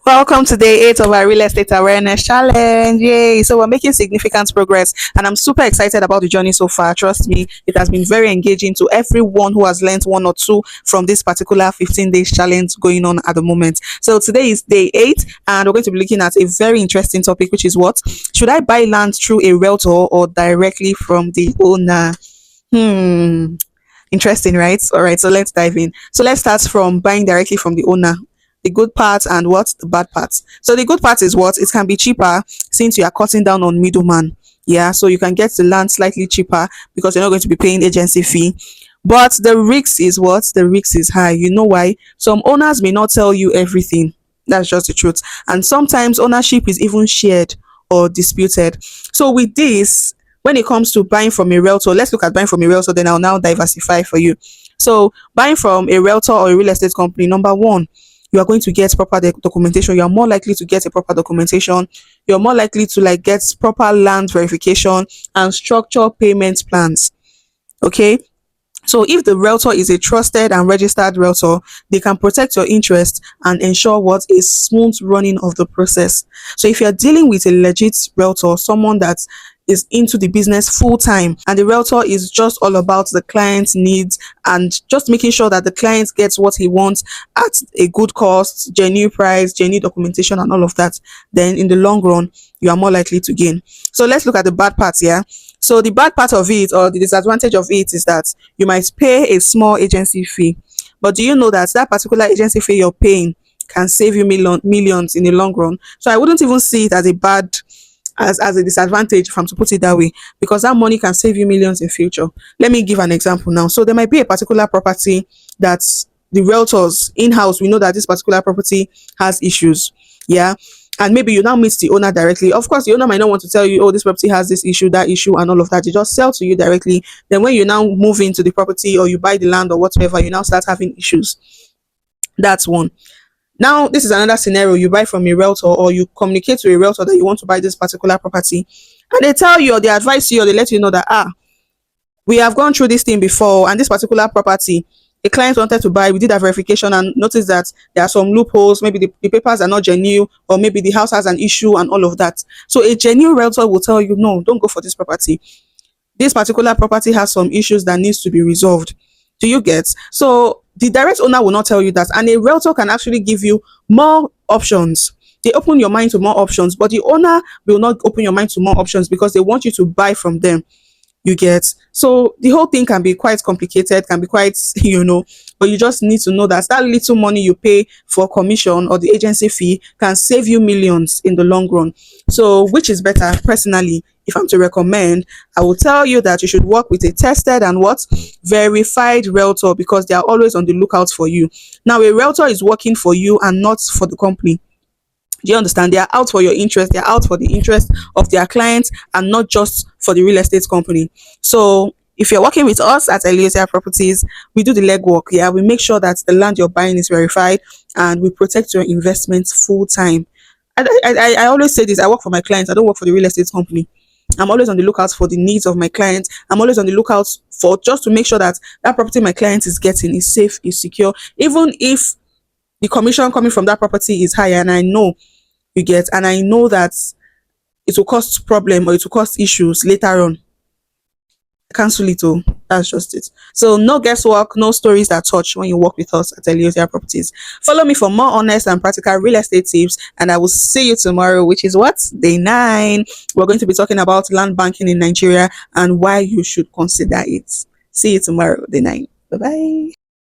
Welcome to day 8 of our real estate awareness challenge. Yay! So, we're making significant progress, and I'm super excited about the journey so far. Trust me, it has been very engaging to everyone who has learned one or two from this particular 15 days challenge going on at the moment. So, today is day 8, and we're going to be looking at a very interesting topic, which is what should I buy land through a realtor or directly from the owner? Hmm. Interesting, right? All right, so let's dive in. So let's start from buying directly from the owner. The good part and what the bad part. So the good part is what it can be cheaper since you are cutting down on middleman. Yeah, so you can get the land slightly cheaper because you're not going to be paying agency fee. But the risk is what? The risk is high. You know why? Some owners may not tell you everything. That's just the truth. And sometimes ownership is even shared or disputed. So with this, when it comes to buying from a realtor, let's look at buying from a realtor, then I'll now diversify for you. So buying from a realtor or a real estate company, number one, you are going to get proper documentation. You are more likely to get a proper documentation. You're more likely to like get proper land verification and structure payment plans. Okay, so if the realtor is a trusted and registered realtor, they can protect your interest and ensure what a smooth running of the process. So if you're dealing with a legit realtor, someone that is into the business full time, and the realtor is just all about the client's needs and just making sure that the client gets what he wants at a good cost, genuine price, genuine documentation, and all of that, then in the long run, you are more likely to gain. So let's look at the bad parts here. So the bad part of it, or the disadvantage of it, is that you might pay a small agency fee. But do you know that that particular agency fee you're paying can save you millions in the long run? So I wouldn't even see it as a bad, as a disadvantage, if I'm to put it that way, because that money can save you millions in future. Let me give an example now. So there might be a particular property that the realtors in-house, we know that this particular property has issues. Yeah, and maybe you now meet the owner directly. Of course, the owner might not want to tell you, oh, this property has this issue, that issue, and all of that. They just sell to you directly. Then when you now move into the property or you buy the land or whatever, you now start having issues. That's one. Now, this is another scenario. You buy from a realtor or you communicate to a realtor that you want to buy this particular property, and they tell you or they advise you or they let you know that, we have gone through this thing before, and this particular property, a client wanted to buy, we did a verification and noticed that there are some loopholes, maybe the papers are not genuine, or maybe the house has an issue and all of that. So a genuine realtor will tell you, no, don't go for this property. This particular property has some issues that needs to be resolved. Do you get? So the direct owner will not tell you that, and a realtor can actually give you more options. They open your mind to more options, but the owner will not open your mind to more options because they want you to buy from them. You get? So the whole thing can be quite complicated, can be quite, but you just need to know that that little money you pay for commission or the agency fee can save you millions in the long run. So which is better? Personally, if I'm to recommend, I will tell you that you should work with a tested and what verified realtor, because they are always on the lookout for you. Now a realtor is working for you and not for the company. Do you understand? They are out for your interest. They are out for the interest of their clients and not just for the real estate company. So if you're working with us at Eliezer Properties, we do the legwork. Yeah, we make sure that the land you're buying is verified and we protect your investments full time. I always say this. I work for my clients. I don't work for the real estate company. I'm always on the lookout for the needs of my clients. I'm always on the lookout for just to make sure that that property my client is getting is safe, is secure, even if the commission coming from that property is higher, and I know you get, and I know that it will cause problem or it will cause issues later on. Cancel it. Oh, that's just it. So no guesswork, no stories that touch when you work with us at Eliosia Properties. Follow me for more honest and practical real estate tips, and I will see you tomorrow, which is what, day 9. We're going to be talking about land banking in Nigeria and why you should consider it. See you tomorrow, day 9. Bye bye.